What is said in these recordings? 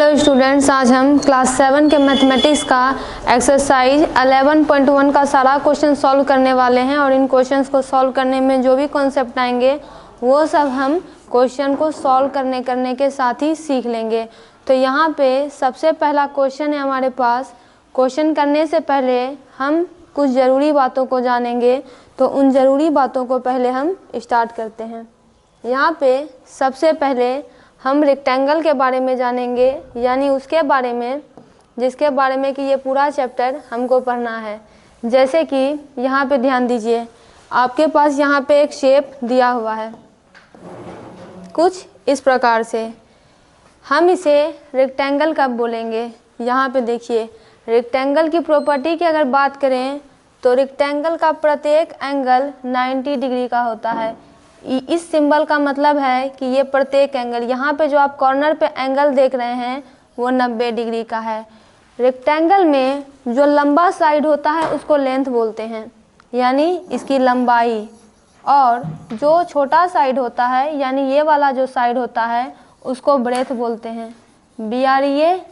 Hello students, आज हम class 7 के मैथमेटिक्स का एक्सरसाइज 11.1 का सारा क्वेश्चन सॉल्व करने वाले हैं। और इन क्वेश्चंस को सॉल्व करने में जो भी कॉन्सेप्ट आएंगे वो सब हम क्वेश्चन को सॉल्व करने के साथ ही सीख लेंगे। तो यहाँ पे सबसे पहला क्वेश्चन है हमारे पास। क्वेश्चन करने से पहले हम कुछ ज़रूरी बातों को जानेंगे, तो उन ज़रूरी बातों को पहले हम स्टार्ट करते हैं। यहाँ पे सबसे पहले हम रेक्टेंगल के बारे में जानेंगे, यानी उसके बारे में जिसके बारे में कि ये पूरा चैप्टर हमको पढ़ना है। जैसे कि यहाँ पे ध्यान दीजिए, आपके पास यहाँ पे एक शेप दिया हुआ है कुछ इस प्रकार से। हम इसे रेक्टेंगल कब बोलेंगे? यहाँ पे देखिए, रेक्टेंगल की प्रॉपर्टी की अगर बात करें तो रेक्टेंगल का प्रत्येक एंगल 90 डिग्री का होता है। इस सिंबल का मतलब है कि ये प्रत्येक एंगल, यहाँ पे जो आप कॉर्नर पे एंगल देख रहे हैं वो 90 डिग्री का है। रेक्टेंगल में जो लंबा साइड होता है उसको लेंथ बोलते हैं, यानी इसकी लंबाई। और जो छोटा साइड होता है, यानी ये वाला जो साइड होता है, उसको ब्रेथ बोलते हैं। BREADTH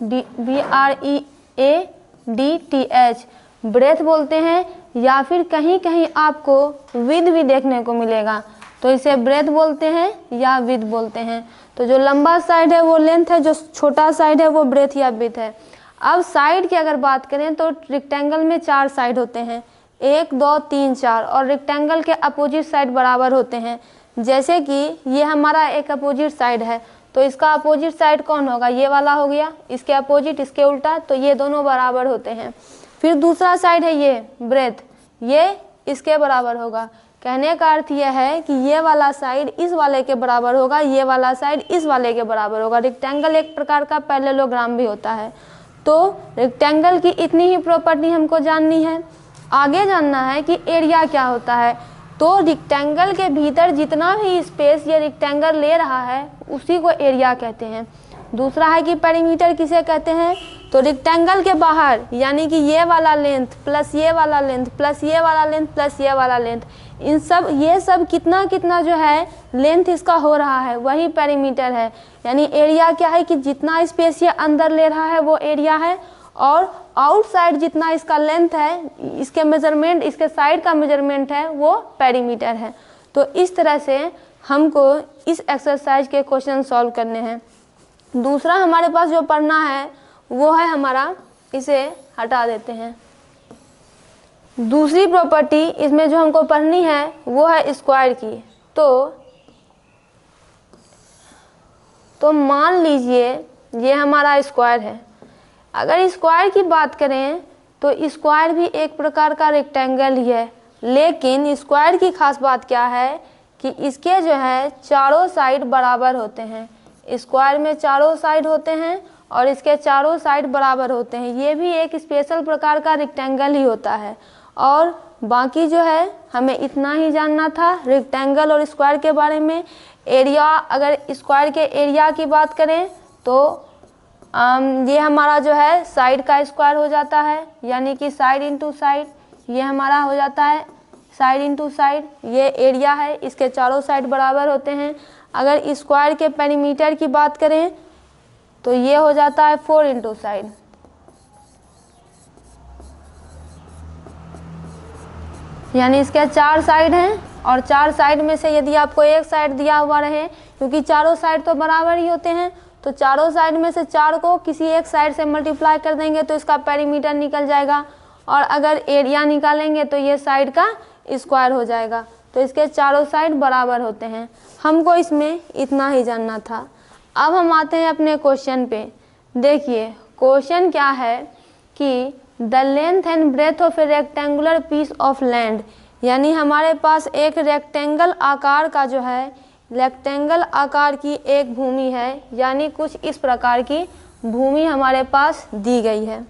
ब्रेथ बोलते हैं। या फिर कहीं कहीं आपको विड्थ भी देखने को मिलेगा, तो इसे ब्रेथ बोलते हैं या विड्थ बोलते हैं। तो जो लंबा साइड है वो लेंथ है, जो छोटा साइड है वो ब्रेथ या विड्थ है। अब साइड की अगर बात करें तो रेक्टेंगल में 4 साइड होते हैं, 1 2 3 4, और रेक्टेंगल के अपोजिट साइड बराबर होते हैं। जैसे कि ये हमारा एक अपोजिट साइड है, तो इसका अपोजिट साइड कौन होगा? ये वाला हो गया, इसके अपोजिट इसके उल्टा, तो ये दोनों बराबर होते हैं। फिर दूसरा साइड है ये ब्रेथ, ये इसके बराबर होगा। कहने का अर्थ यह है कि ये वाला साइड इस वाले के बराबर होगा, ये वाला साइड इस वाले के बराबर होगा। रेक्टेंगल एक प्रकार का पैरेललोग्राम भी होता है। तो रेक्टेंगल की इतनी ही प्रॉपर्टी हमको जाननी है। आगे जानना है कि एरिया क्या होता है। तो रेक्टेंगल के भीतर जितना भी स्पेस ये रेक्टेंगल ले रहा है उसी को एरिया कहते हैं। दूसरा है कि पेरीमीटर किसे कहते हैं? तो रेक्टेंगल के बाहर, यानी कि ये वाला लेंथ प्लस ये वाला लेंथ प्लस ये वाला लेंथ प्लस ये वाला लेंथ, ये सब कितना कितना जो है लेंथ इसका हो रहा है, वही पेरीमीटर है। यानी एरिया क्या है कि जितना स्पेस ये अंदर ले रहा है वो एरिया है, और आउटसाइड जितना इसका लेंथ है, इसके मेजरमेंट, इसके साइड का मेजरमेंट है, वो पेरीमीटर है। तो इस तरह से हमको इस एक्सरसाइज के क्वेश्चन सॉल्व करने हैं। दूसरा हमारे पास जो पढ़ना है वो है हमारा, इसे हटा देते हैं। दूसरी प्रॉपर्टी इसमें जो हमको पढ़नी है वो है स्क्वायर की। तो मान लीजिए ये हमारा स्क्वायर है। अगर स्क्वायर की बात करें तो स्क्वायर भी एक प्रकार का रेक्टेंगल ही है, लेकिन स्क्वायर की खास बात क्या है कि इसके जो है चारों साइड बराबर होते हैं। स्क्वायर में चारों साइड होते हैं और इसके चारों साइड बराबर होते हैं। ये भी एक स्पेशल प्रकार का रेक्टेंगल ही होता है। और बाकी जो है हमें इतना ही जानना था रेक्टेंगल और स्क्वायर के बारे में। एरिया, अगर स्क्वायर के एरिया की बात करें तो ये हमारा जो है साइड का स्क्वायर हो जाता है, यानी कि साइड इंटू साइड, ये हमारा हो जाता है साइड इंटू साइड। ये एरिया है, इसके चारों साइड बराबर होते हैं। अगर स्क्वायर के पेरीमीटर की बात करें तो ये हो जाता है 4 इंटू साइड। यानी इसके 4 साइड हैं, और 4 साइड में से यदि आपको एक साइड दिया हुआ रहे, क्योंकि चारों साइड तो बराबर ही होते हैं, तो चारों साइड में से 4 को किसी एक साइड से मल्टीप्लाई कर देंगे तो इसका पेरीमीटर निकल जाएगा। और अगर एरिया निकालेंगे तो ये साइड का स्क्वायर हो जाएगा। तो इसके चारों साइड बराबर होते हैं। हमको इसमें इतना ही जानना था। अब हम आते हैं अपने क्वेश्चन पे। देखिए क्वेश्चन क्या है कि the length and breadth of a rectangular piece of land, यानी हमारे पास एक रेक्टेंगल आकार का जो है, रेक्टेंगल आकार की एक भूमि है, यानी कुछ इस प्रकार की भूमि हमारे पास दी गई है।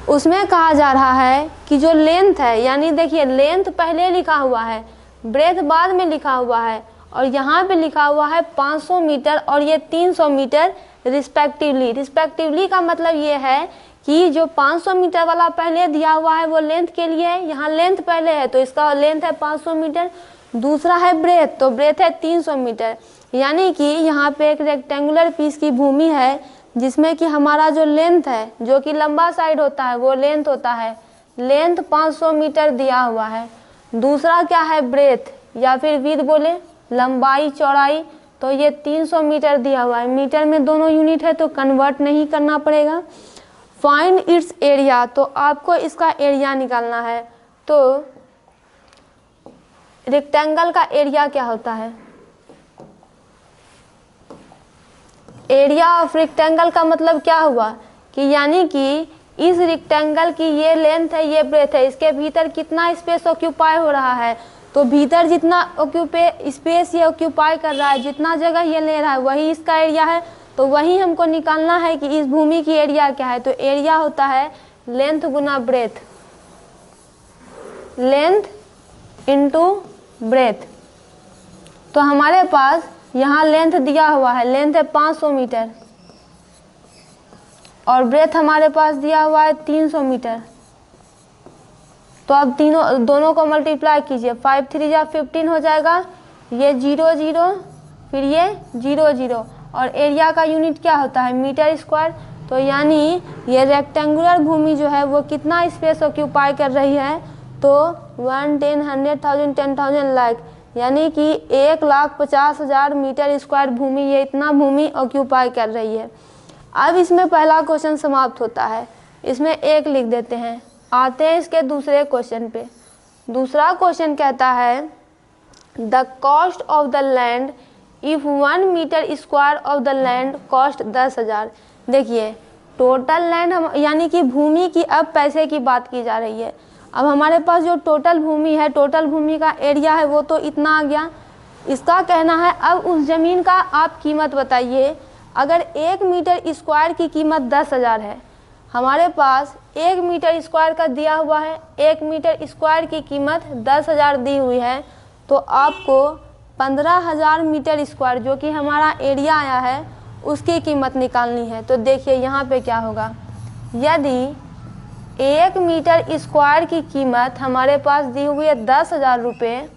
उसमें कहा जा रहा है कि जो लेंथ है, यानी देखिए लेंथ पहले लिखा हुआ है, ब्रेथ बाद में लिखा हुआ है, और यहाँ पे लिखा हुआ है 500 मीटर और ये 300 मीटर रिस्पेक्टिवली। रिस्पेक्टिवली का मतलब ये है कि जो 500 मीटर वाला पहले दिया हुआ है वो लेंथ के लिए है, यहाँ लेंथ पहले है तो इसका लेंथ है 500 मीटर। दूसरा है ब्रेथ, तो ब्रेथ है 300 मीटर। यानी कि यहाँ पे एक रेक्टेंगुलर पीस की भूमि है जिसमें कि हमारा जो लेंथ है, जो कि लंबा साइड होता है वो लेंथ होता है, लेंथ 500 मीटर दिया हुआ है। दूसरा क्या है, ब्रेथ या फिर विड्थ बोले, लंबाई चौड़ाई, तो ये 300 मीटर दिया हुआ है। मीटर में दोनों यूनिट है तो कन्वर्ट नहीं करना पड़ेगा। फाइंड इट्स एरिया, तो आपको इसका एरिया निकालना है। तो रेक्टेंगल का एरिया क्या होता है, एरिया ऑफ रेक्टेंगल का मतलब क्या हुआ कि यानी कि इस रेक्टेंगल की ये लेंथ है, ये ब्रेथ है, इसके भीतर कितना स्पेस ऑक्यूपाई हो रहा है, तो भीतर जितना स्पेस ये ऑक्यूपाई कर रहा है, जितना जगह ये ले रहा है वही इसका एरिया है। तो वही हमको निकालना है कि इस भूमि की एरिया क्या है। तो एरिया होता है लेंथ गुना ब्रेथ, लेंथ इनटू ब्रेथ। तो हमारे पास यहाँ लेंथ दिया हुआ है, लेंथ है 500 मीटर और ब्रेथ हमारे पास दिया हुआ है 300 मीटर। तो अब दोनों को मल्टीप्लाई कीजिए, 5 3 जा 15 हो जाएगा, ये 0 0 फिर ये 0 0 और एरिया का यूनिट क्या होता है, मीटर स्क्वायर। तो यानी ये रेक्टेंगुलर भूमि जो है वो कितना स्पेस ऑक्यूपाई कर रही है, तो 1 10 100,000 10,000 लाख, यानी कि 1,50,000 मीटर स्क्वायर भूमि, ये इतना भूमि ऑक्यूपाई कर रही है। अब इसमें पहला क्वेश्चन समाप्त होता है, इसमें 1 लिख देते हैं। आते हैं इसके दूसरे क्वेश्चन पे। दूसरा क्वेश्चन कहता है the cost of the land if 1 metre square of the land cost 10,000। देखिए टोटल लैंड हम यानी कि भूमि की अब पैसे की बात की जा रही है। अब हमारे पास जो टोटल भूमि है, टोटल भूमि का एरिया है वो तो इतना आ गया। इसका कहना है अब उस ज़मीन का आप कीमत बताइए। अगर 1 मीटर स्क्वायर की कीमत 10,000 है, हमारे पास 1 मीटर स्क्वायर का दिया हुआ है, 1 मीटर स्क्वायर की कीमत 10,000 दी हुई है, तो आपको 15,000 मीटर स्क्वायर जो कि हमारा एरिया आया है उसकी कीमत निकालनी है। तो देखिए यहाँ पे क्या होगा, यदि 1 मीटर स्क्वायर की कीमत हमारे पास दी हुई है 10,000 रुपये,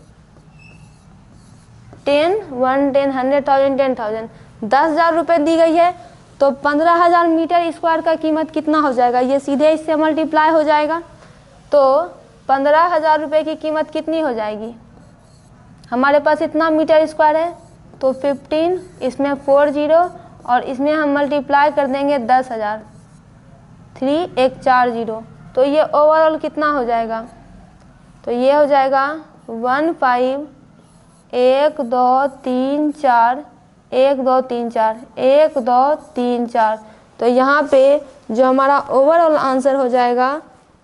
10 1 10 100,000 10,000, 10,000 रुपये दी गई है, तो 15,000 मीटर स्क्वायर का कीमत कितना हो जाएगा, ये सीधे इससे मल्टीप्लाई हो जाएगा। तो 15,000 रुपये की कीमत कितनी हो जाएगी, हमारे पास इतना मीटर स्क्वायर है तो 15, इसमें 4 0 और इसमें हम मल्टीप्लाई कर देंगे 10,000, 3 1 4 0, तो ये ओवरऑल कितना हो जाएगा, तो ये हो जाएगा 1 5 1 2 3 4 1 2 3 4 1 2 3 4। तो यहाँ पे जो हमारा ओवरऑल आंसर हो जाएगा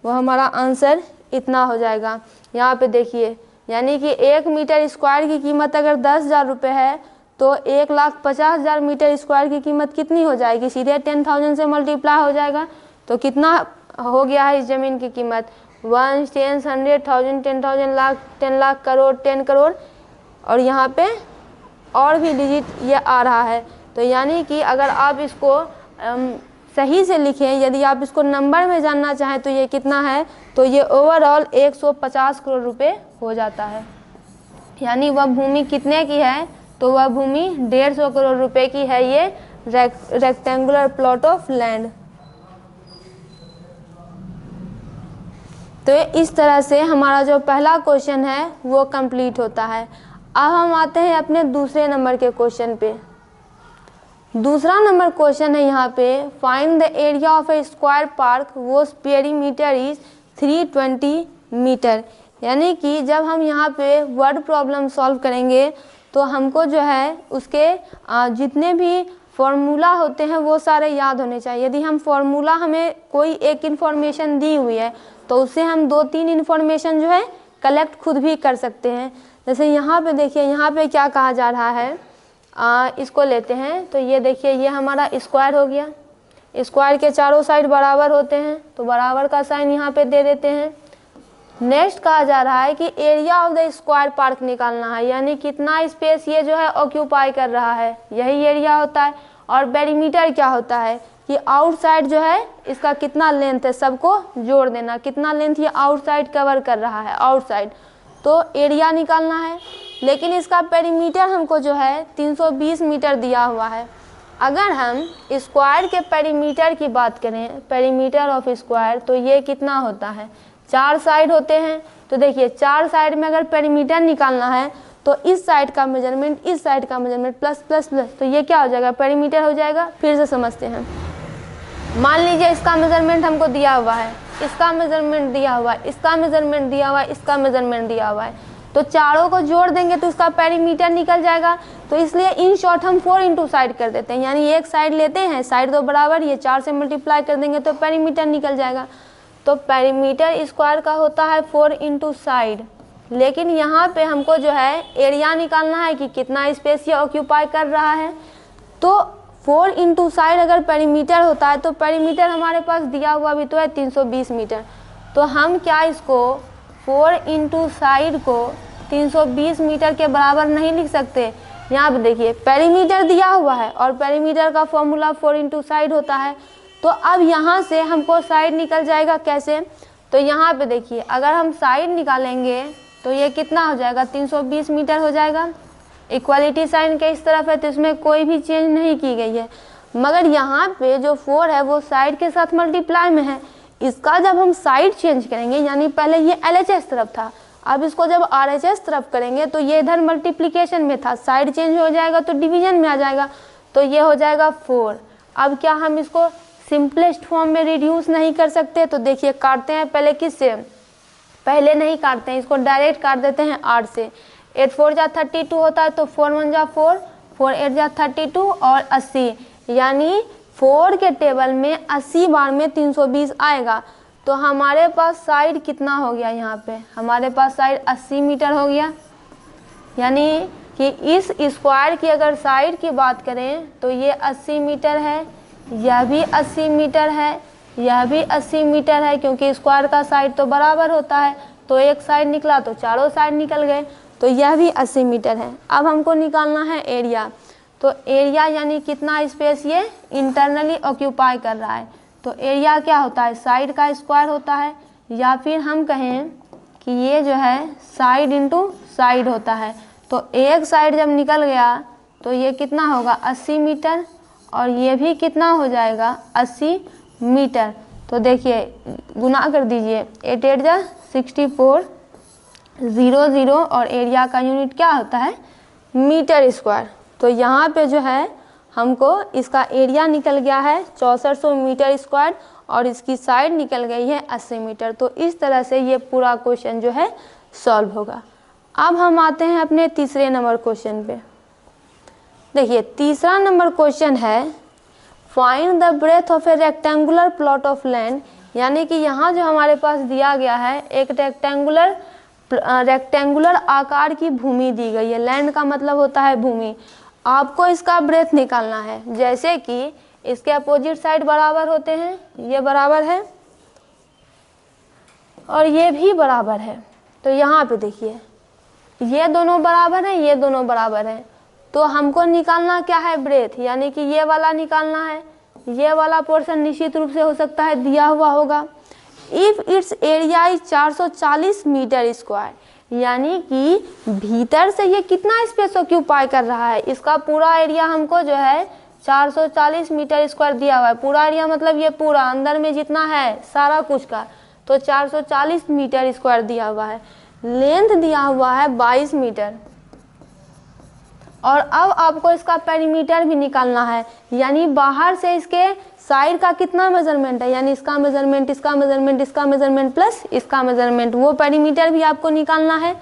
वो हमारा आंसर इतना हो जाएगा। यहाँ पे देखिए, यानी कि 1 मीटर स्क्वायर की कीमत अगर 10,000 रुपये है तो 1,50,000 मीटर स्क्वायर की कीमत कितनी हो जाएगी, सीधे 10,000 से मल्टीप्लाई हो जाएगा। तो कितना हो गया है इस ज़मीन की कीमत, 1 10 100,000 10,000 लाख 10 लाख करोड़ 10 करोड़, और यहाँ पे और भी डिजिट ये आ रहा है। तो यानी कि अगर आप इसको सही से लिखें, यदि आप इसको नंबर में जानना चाहें तो ये कितना है, तो ये ओवरऑल 150 करोड़ रुपए हो जाता है। यानी वह भूमि कितने की है, तो वह भूमि 150 करोड़ रुपए की है, ये रेक्टेंगुलर प्लॉट ऑफ लैंड। तो इस तरह से हमारा जो पहला क्वेश्चन है वो कंप्लीट होता है। अब हम आते हैं अपने दूसरे नंबर के क्वेश्चन पे। दूसरा नंबर क्वेश्चन है यहाँ पे, find the area of a square park whose perimeter is 320 metre. यानी कि जब हम यहाँ पे वर्ड प्रॉब्लम सॉल्व करेंगे तो हमको जो है उसके जितने भी फॉर्मूला होते हैं वो सारे याद होने चाहिए। यदि हम फॉर्मूला, हमें कोई एक इन्फॉर्मेशन दी हुई है तो उससे हम 2-3 इन्फॉर्मेशन जो है कलेक्ट खुद भी कर सकते हैं। जैसे यहाँ पे देखिए, यहाँ पे क्या कहा जा रहा है, इसको लेते हैं तो ये देखिए, ये हमारा स्क्वायर हो गया। स्क्वायर के चारों साइड बराबर होते हैं तो बराबर का साइन यहाँ पे दे देते हैं। नेक्स्ट कहा जा रहा है कि area of the square park निकालना है, यानी कितना स्पेस ये जो है ऑक्यूपाई कर रहा है, यही एरिया होता है। और पेरीमीटर क्या होता है कि आउटसाइड जो है इसका कितना लेंथ है, सबको जोड़ देना, कितना लेंथ ये आउटसाइड कवर कर रहा है, आउटसाइड। तो एरिया निकालना है। लेकिन इसका पेरीमीटर हमको जो है 320 मीटर दिया हुआ है। अगर हम स्क्वायर के पेरीमीटर की बात करें, पेरीमीटर ऑफ स्क्वायर, तो ये कितना होता है, 4 साइड होते हैं। तो देखिए 4 साइड में अगर पेरीमीटर निकालना है तो इस साइड का मेजरमेंट, इस साइड का मेजरमेंट, प्लस प्लस प्लस, तो ये क्या हो जाएगा, पेरीमीटर हो जाएगा। फिर से समझते हैं। मान लीजिए इसका मेजरमेंट हमको दिया हुआ है, इसका मेजरमेंट दिया हुआ है, इसका मेजरमेंट दिया हुआ है, इसका मेजरमेंट दिया हुआ है, तो चारों को जोड़ देंगे तो इसका पेरीमीटर निकल जाएगा। तो इसलिए इन शॉर्ट हम 4 इंटू साइड कर देते हैं, यानी एक साइड लेते हैं, साइड दो बराबर, ये 4 से मल्टीप्लाई कर देंगे तो पेरीमीटर निकल जाएगा। तो पेरीमीटर स्क्वायर का होता है 4 इंटू साइड। लेकिन यहाँ पे हमको जो है एरिया निकालना है कि कितना स्पेस ये ऑक्यूपाई कर रहा है। तो 4 इंटू साइड अगर पेरीमीटर होता है तो पेरीमीटर हमारे पास दिया हुआ भी तो है 320 मीटर। तो हम क्या इसको 4 इंटू साइड को 320 मीटर के बराबर नहीं लिख सकते। यहाँ पे देखिए पेरीमीटर दिया हुआ है और पेरीमीटर का फॉर्मूला 4 इंटू साइड होता है। तो अब यहाँ से हमको साइड निकल जाएगा कैसे, तो यहाँ पे देखिए अगर हम साइड निकालेंगे तो ये कितना हो जाएगा, 320 मीटर हो जाएगा। इक्वालिटी साइन के इस तरफ है तो इसमें कोई भी चेंज नहीं की गई है, मगर यहाँ पे जो 4 है वो साइड के साथ मल्टीप्लाई में है। इसका जब हम साइड चेंज करेंगे, यानी पहले ये LHS तरफ था, अब इसको जब RHS तरफ करेंगे तो ये इधर मल्टीप्लिकेशन में था, साइड चेंज हो जाएगा तो डिवीजन में आ जाएगा, तो ये हो जाएगा 4। अब क्या हम इसको सिंपलेस्ट फॉर्म में रिड्यूस नहीं कर सकते, तो देखिए काटते हैं पहले किससे, पहले नहीं काटते हैं, इसको डायरेक्ट काट देते हैं 8 से। 8 4 जा 32 होता है तो 4 1 जा 4, 4 8 जा 32 और 80, यानी 4 के टेबल में 80 बार में 320 आएगा। तो हमारे पास साइड कितना हो गया, यहाँ पे हमारे पास साइड 80 मीटर हो गया। यानी कि इस स्क्वायर की अगर साइड की बात करें तो ये 80 मीटर है, यह भी 80 मीटर है, यह भी 80 मीटर है, क्योंकि स्क्वायर का साइड तो बराबर होता है। तो एक साइड निकला तो चारों साइड निकल गए, तो यह भी 80 मीटर है। अब हमको निकालना है एरिया। तो एरिया यानी कितना स्पेस ये इंटरनली ऑक्यूपाई कर रहा है। तो एरिया क्या होता है, साइड का स्क्वायर होता है, या फिर हम कहें कि ये जो है साइड इंटू साइड होता है। तो एक साइड जब निकल गया तो ये कितना होगा, 80 मीटर, और ये भी कितना हो जाएगा, 80 मीटर। तो देखिए गुना कर दीजिए, 8 8 जा 64 0 0, और एरिया का यूनिट क्या होता है, मीटर स्क्वायर। तो यहाँ पे जो है हमको इसका एरिया निकल गया है 6400 मीटर स्क्वायर, और इसकी साइड निकल गई है 80 मीटर। तो इस तरह से ये पूरा क्वेश्चन जो है सॉल्व होगा। अब हम आते हैं अपने तीसरे नंबर क्वेश्चन पे। देखिए तीसरा नंबर क्वेश्चन है find the breadth of a rectangular plot of land. यानी कि यहाँ जो हमारे पास दिया गया है एक रेक्टेंगुलर आकार की भूमि दी गई है। लैंड का मतलब होता है भूमि। आपको इसका ब्रेथ निकालना है, जैसे कि इसके अपोजिट साइड बराबर होते हैं, ये बराबर है और ये भी बराबर है। तो यहाँ पे देखिए ये दोनों बराबर हैं, ये दोनों बराबर हैं। तो हमको निकालना क्या है, ब्रेथ, यानी कि ये वाला निकालना है। ये वाला पोर्शन निश्चित रूप से हो सकता है दिया हुआ होगा। If its area is 440 metre square, यानी कि भीतर से ये कितना स्पेस ऑक्यूपाई कर रहा है, इसका पूरा एरिया हमको जो है 440 मीटर स्क्वायर दिया हुआ है। पूरा एरिया मतलब ये पूरा अंदर में जितना है सारा कुछ का, तो 440 मीटर स्क्वायर दिया हुआ है। लेंथ दिया हुआ है 22 मीटर, और अब आपको इसका पेरीमीटर भी निकालना है, यानी बाहर से इसके साइड का कितना मेजरमेंट है, यानी इसका मेजरमेंट, इसका मेजरमेंट, इसका मेजरमेंट प्लस इसका मेजरमेंट, वो पेरीमीटर भी आपको निकालना है।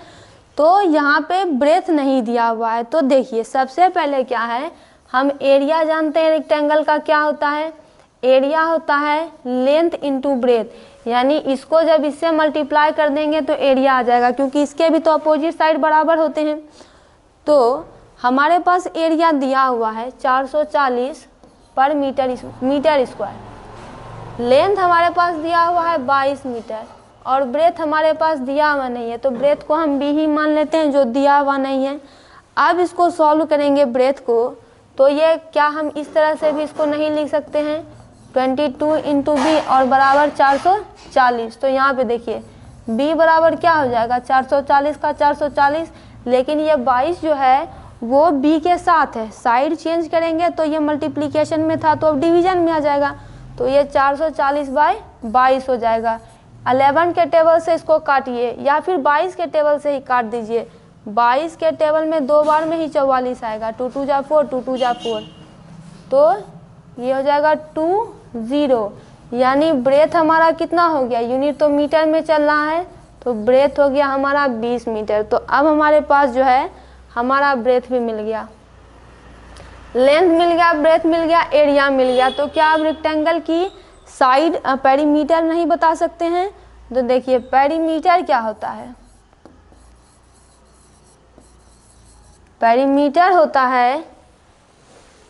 तो यहाँ पे ब्रेथ नहीं दिया हुआ है। तो देखिए सबसे पहले क्या है, हम एरिया जानते हैं रेक्टेंगल का क्या होता है, एरिया होता है लेंथ इंटू ब्रेथ, यानी इसको जब इससे मल्टीप्लाई कर देंगे तो एरिया आ जाएगा, क्योंकि इसके भी तो अपोजिट साइड बराबर होते हैं। तो हमारे पास एरिया दिया हुआ है 440 पर मीटर स्क्वायर। लेंथ हमारे पास दिया हुआ है 22 मीटर, और ब्रेथ हमारे पास दिया हुआ नहीं है, तो ब्रेथ को हम बी ही मान लेते हैं जो दिया हुआ नहीं है। अब इसको सॉल्व करेंगे ब्रेथ को, तो ये क्या हम इस तरह से भी इसको नहीं लिख सकते हैं, 22 इंटू बी और बराबर 440। तो यहाँ पे देखिए b बराबर क्या हो जाएगा, 440 का 440 लेकिन ये 22 जो है वो b के साथ है, साइड चेंज करेंगे तो ये मल्टीप्लिकेशन में था तो अब डिवीजन में आ जाएगा, तो ये 440/22 हो जाएगा। 11 के टेबल से इसको काटिए या फिर 22 के टेबल से ही काट दीजिए। 22 के टेबल में 2 बार में ही 44 आएगा, 2 2 जा 4, 2 2 जा 4, तो ये हो जाएगा 20, यानी ब्रेथ हमारा कितना हो गया, यूनिट तो मीटर में चल रहा है तो ब्रेथ हो गया हमारा 20 मीटर। तो अब हमारे पास जो है हमारा ब्रेथ भी मिल गया, लेंथ मिल गया, ब्रेथ मिल गया, एरिया मिल गया। तो क्या आप रेक्टेंगल की साइड पेरीमीटर नहीं बता सकते हैं? तो देखिए पेरीमीटर क्या होता है, पेरीमीटर होता है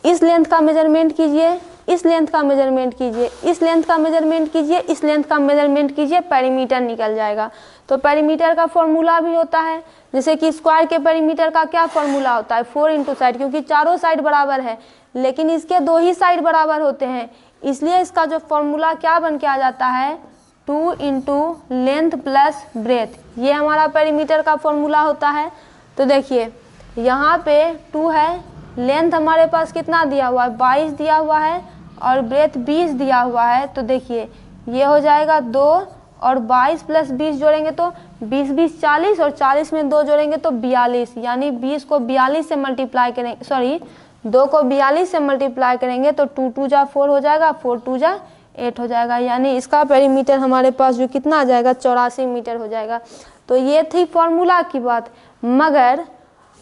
इस लेंथ का मेजरमेंट कीजिए, इस लेंथ का मेजरमेंट कीजिए, इस लेंथ का मेजरमेंट कीजिए, इस लेंथ का मेजरमेंट कीजिए, पेरीमीटर निकल जाएगा। तो पेरीमीटर का फॉर्मूला भी होता है, जैसे कि स्क्वायर के पेरीमीटर का क्या फॉर्मूला होता है, 4 इंटू साइड, क्योंकि चारों साइड बराबर है लेकिन इसके 2 ही साइड बराबर होते हैं, इसलिए इसका जो फॉर्मूला क्या बन के आ जाता है, 2 इंटू लेंथ प्लस ब्रेथ, ये हमारा पेरीमीटर का फॉर्मूला होता है। तो देखिए यहाँ पे 2 है, लेंथ हमारे पास कितना दिया हुआ है, 22 दिया हुआ है और ब्रेथ 20 दिया हुआ है। तो देखिए ये हो जाएगा 2 और 22 प्लस 20 जोड़ेंगे तो 20 20 40 और 40 में 2 जोड़ेंगे तो 42, यानी 20 को 42 से मल्टीप्लाई करेंगे, सॉरी 2 को 42 से मल्टीप्लाई करेंगे तो 2 2 जा 4 हो जाएगा, 4 2 जा 8 हो जाएगा, यानी इसका पेरीमीटर हमारे पास जो कितना आ जाएगा, 84 मीटर हो जाएगा। तो ये थी फॉर्मूला की बात, मगर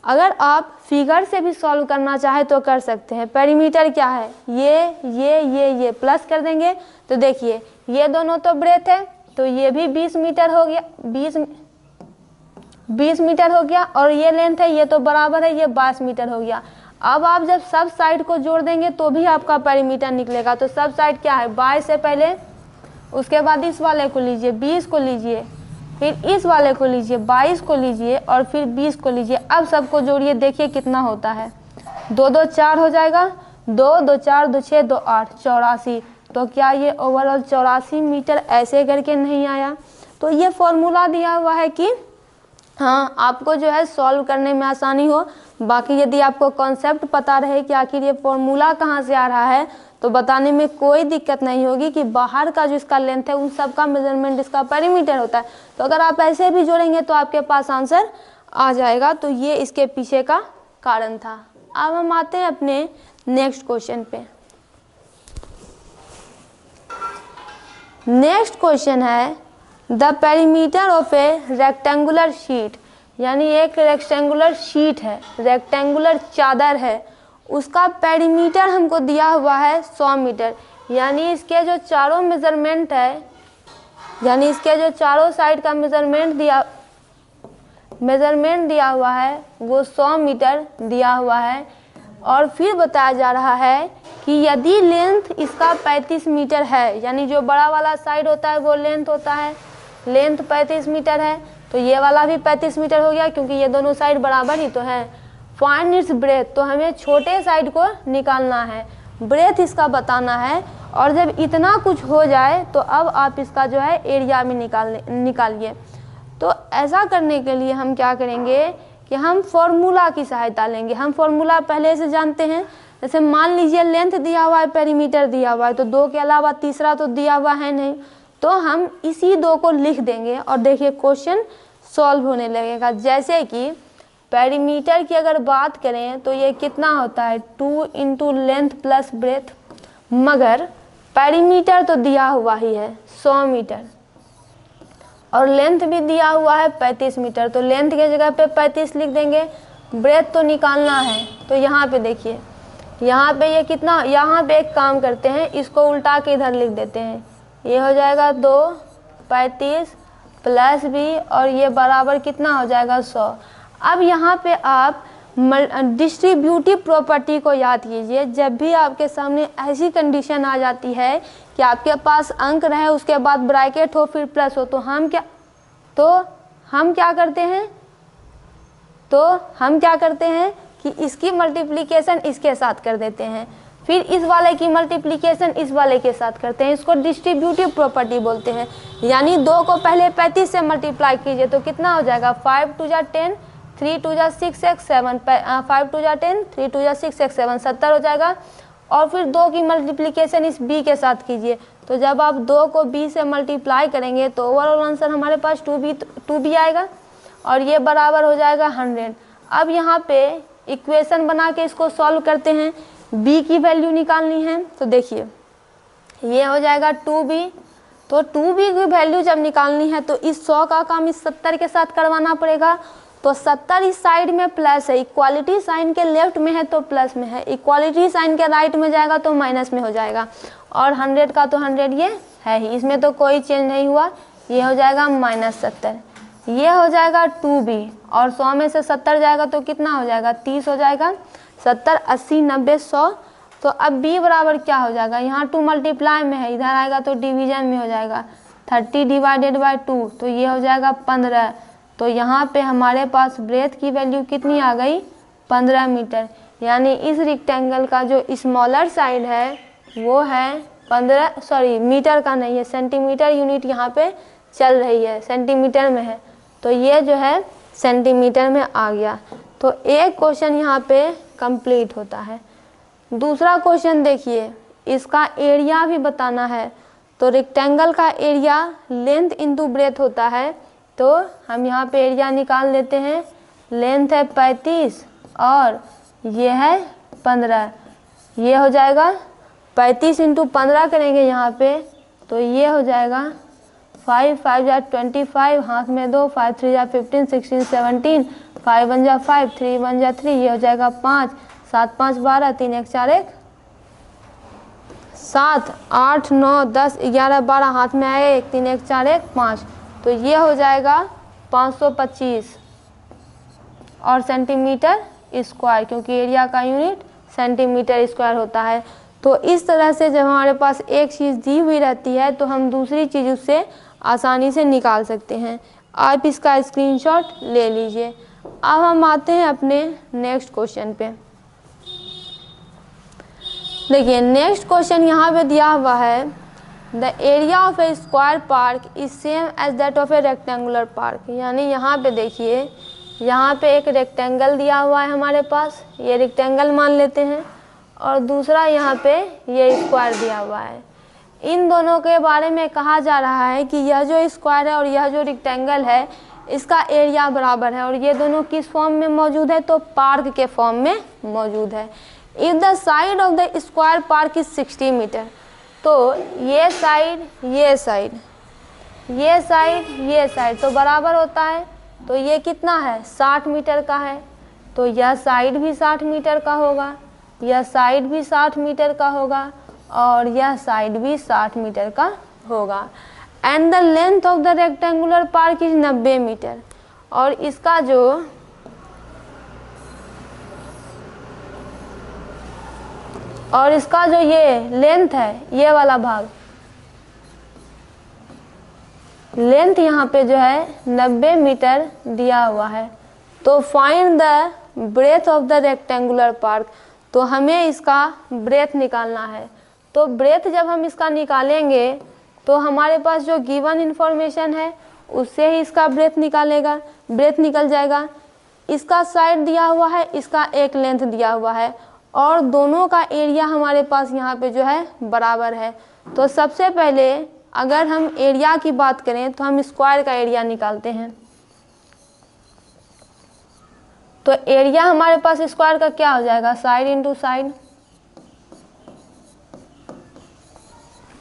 अगर आप फिगर से भी सॉल्व करना चाहे तो कर सकते हैं। पेरीमीटर क्या है, ये प्लस कर देंगे तो देखिए ये दोनों तो ब्रेथ है तो ये भी 20 मीटर हो गया, 20 मीटर हो गया, और ये लेंथ है ये तो बराबर है, ये 22 मीटर हो गया। अब आप जब सब साइड को जोड़ देंगे तो भी आपका पेरीमीटर निकलेगा। तो सब साइड क्या है, 22 से पहले, उसके बाद इस वाले को लीजिए, 20 को लीजिए, फिर इस वाले को लीजिए, 22 को लीजिए और फिर 20 को लीजिए। अब सबको जोड़िए, देखिए कितना होता है, 2 2 4 हो जाएगा, 2 2 4 2 6 2 8, 84। तो क्या ये ओवरऑल 84 मीटर ऐसे करके नहीं आया? तो ये फॉर्मूला दिया हुआ है कि हाँ आपको जो है सॉल्व करने में आसानी हो। बाकी यदि आपको कॉन्सेप्ट पता रहे कि आखिर ये फॉर्मूला कहाँ से आ रहा है तो बताने में कोई दिक्कत नहीं होगी कि बाहर का जो इसका लेंथ है उन सब का मेजरमेंट इसका पेरीमीटर होता है। तो अगर आप ऐसे भी जोड़ेंगे तो आपके पास आंसर आ जाएगा। तो ये इसके पीछे का कारण था। अब हम आते हैं अपने नेक्स्ट क्वेश्चन पे। नेक्स्ट क्वेश्चन है the perimeter of a rectangular sheet, यानी एक रेक्टेंगुलर शीट है, रेक्टेंगुलर चादर है, उसका पेरीमीटर हमको दिया हुआ है 100 मीटर। यानी इसके जो चारों मेजरमेंट है, यानी इसके जो चारों साइड का मेजरमेंट दिया हुआ है वो 100 मीटर दिया हुआ है। और फिर बताया जा रहा है कि यदि लेंथ इसका 35 मीटर है, यानी जो बड़ा वाला साइड होता है वो लेंथ होता है, लेंथ 35 मीटर है, तो ये वाला भी 35 मीटर हो गया क्योंकि ये दोनों साइड बराबर ही तो है। फाइंड इट्स ब्रेथ, तो हमें छोटे साइड को निकालना है, ब्रेथ इसका बताना है। और जब इतना कुछ हो जाए तो अब आप इसका जो है एरिया भी निकालिए। तो ऐसा करने के लिए हम क्या करेंगे कि हम फॉर्मूला की सहायता लेंगे। हम फॉर्मूला पहले से जानते हैं, जैसे मान लीजिए लेंथ दिया हुआ है, पेरीमीटर दिया हुआ है, तो 2 के अलावा तीसरा तो दिया हुआ है नहीं, तो हम इसी 2 को लिख देंगे और देखिए क्वेश्चन सॉल्व होने लगेगा। जैसे कि पेरीमीटर की अगर बात करें तो ये कितना होता है, 2 इंटू लेंथ प्लस ब्रेथ, मगर पेरीमीटर तो दिया हुआ ही है 100 मीटर और लेंथ भी दिया हुआ है 35 मीटर, तो लेंथ के जगह पे 35 लिख देंगे। ब्रेथ तो निकालना है, तो यहाँ पे देखिए, यहाँ पे ये कितना, यहाँ पे एक काम करते हैं, इसको उल्टा के इधर लिख देते हैं, ये हो जाएगा 2 35 प्लस भी और ये बराबर कितना हो जाएगा 100। अब यहाँ पे आप डिस्ट्रीब्यूटिव प्रॉपर्टी को याद कीजिए। जब भी आपके सामने ऐसी कंडीशन आ जाती है कि आपके पास अंक रहे उसके बाद ब्रैकेट हो फिर प्लस हो, तो हम क्या करते हैं कि इसकी मल्टीप्लिकेशन इसके साथ कर देते हैं, फिर इस वाले की मल्टीप्लिकेशन इस वाले के साथ करते हैं। इसको डिस्ट्रीब्यूटिव प्रॉपर्टी बोलते हैं। यानी 2 को पहले 35 से मल्टीप्लाई कीजिए तो कितना हो जाएगा, 5 2 जा 10, 3 2 जा 6 x 7, 5 2 जा 10, 3 2 जा 6 x 7, 70 हो जाएगा। और फिर 2 की मल्टीप्लिकेशन इस b के साथ कीजिए, तो जब आप 2 को b से मल्टीप्लाई करेंगे तो ओवरऑल आंसर हमारे पास 2b आएगा और ये बराबर हो जाएगा 100। अब यहाँ पे इक्वेशन बना के इसको सॉल्व करते हैं, b की वैल्यू निकालनी है। तो देखिए ये हो जाएगा 2b, तो 2b की वैल्यू जब निकालनी है तो इस 100 का काम इस 70 के साथ करवाना पड़ेगा। तो 70 इस साइड में प्लस है, इक्वालिटी साइन के लेफ्ट में है तो प्लस में है, इक्वालिटी साइन के राइट में जाएगा तो माइनस में हो जाएगा। और 100 का तो 100 ये है ही, इसमें तो कोई चेंज नहीं हुआ, ये हो जाएगा -70। ये हो जाएगा 2b और 100 में से 70 जाएगा तो कितना हो जाएगा 30 हो जाएगा। 70 80 90 100। तो अब b बराबर क्या हो जाएगा, यहाँ 2 मल्टीप्लाई में है, इधर आएगा तो डिवीजन में हो जाएगा 30 डिवाइडेड बाई 2, तो ये हो जाएगा 15। तो यहाँ पे हमारे पास ब्रेथ की वैल्यू कितनी आ गई 15 मीटर, यानी इस रेक्टेंगल का जो स्मॉलर साइड है वो है 15 मीटर का नहीं है, सेंटीमीटर यूनिट यहाँ पे चल रही है, सेंटीमीटर में है, तो ये जो है सेंटीमीटर में आ गया। तो एक क्वेश्चन यहाँ पे कंप्लीट होता है। दूसरा क्वेश्चन देखिए, इसका एरिया भी बताना है। तो रेक्टेंगल का एरिया लेंथ इंटू ब्रेथ होता है, तो हम यहाँ पे एरिया निकाल लेते हैं। लेंथ है 35 और ये है 15, ये हो जाएगा 35 इंटू 15 करेंगे यहाँ पे, तो ये हो जाएगा 5 5 जा 25, हाथ में 2, 5 3 जा 15 16 17, 5 1 जा 5, 3 1 जा 3, ये हो जाएगा 5, 7 5 12, 3 1 4 1 7, 8 9 10 11 12, हाथ में आए 1, 3 1 4 1 5, तो ये हो जाएगा 525 और सेंटीमीटर स्क्वायर, क्योंकि एरिया का यूनिट सेंटीमीटर स्क्वायर होता है। तो इस तरह से जब हमारे पास एक चीज़ दी हुई रहती है तो हम दूसरी चीज़ उससे आसानी से निकाल सकते हैं। आप इसका स्क्रीनशॉट ले लीजिए। अब हम आते हैं अपने नेक्स्ट क्वेश्चन पे। देखिए नेक्स्ट क्वेश्चन यहाँ पे दिया हुआ है, the area of a square park is same as that of a rectangular park. यानी यहाँ पे देखिए, यहाँ पे एक रेक्टेंगल दिया हुआ है हमारे पास, ये रेक्टेंगल मान लेते हैं, और दूसरा यहाँ पे ये स्क्वायर दिया हुआ है। इन दोनों के बारे में कहा जा रहा है कि यह जो स्क्वायर है और यह जो रेक्टेंगल है इसका एरिया बराबर है, और ये दोनों किस फॉर्म में मौजूद है, तो पार्क के फॉर्म में मौजूद है। If the side of the square park is 60 metre, तो ये साइड ये साइड ये साइड ये साइड तो बराबर होता है, तो ये कितना है 60 मीटर का है, तो यह साइड भी 60 मीटर का होगा, यह साइड भी 60 मीटर का होगा, और यह साइड भी 60 मीटर का होगा। And the length of the rectangular park is 90 metre, और इसका जो ये लेंथ है, ये वाला भाग लेंथ यहाँ पे जो है 90 मीटर दिया हुआ है। तो find the breadth of the rectangular park, तो हमें इसका ब्रेथ निकालना है। तो ब्रेथ जब हम इसका निकालेंगे तो हमारे पास जो गिवन इन्फॉर्मेशन है उससे ही इसका ब्रेथ निकल जाएगा। इसका साइड दिया हुआ है, इसका एक लेंथ दिया हुआ है, और दोनों का एरिया हमारे पास यहाँ पे जो है बराबर है। तो सबसे पहले अगर हम एरिया की बात करें तो हम स्क्वायर का एरिया निकालते हैं। तो एरिया हमारे पास स्क्वायर का क्या हो जाएगा, साइड इंटू साइड।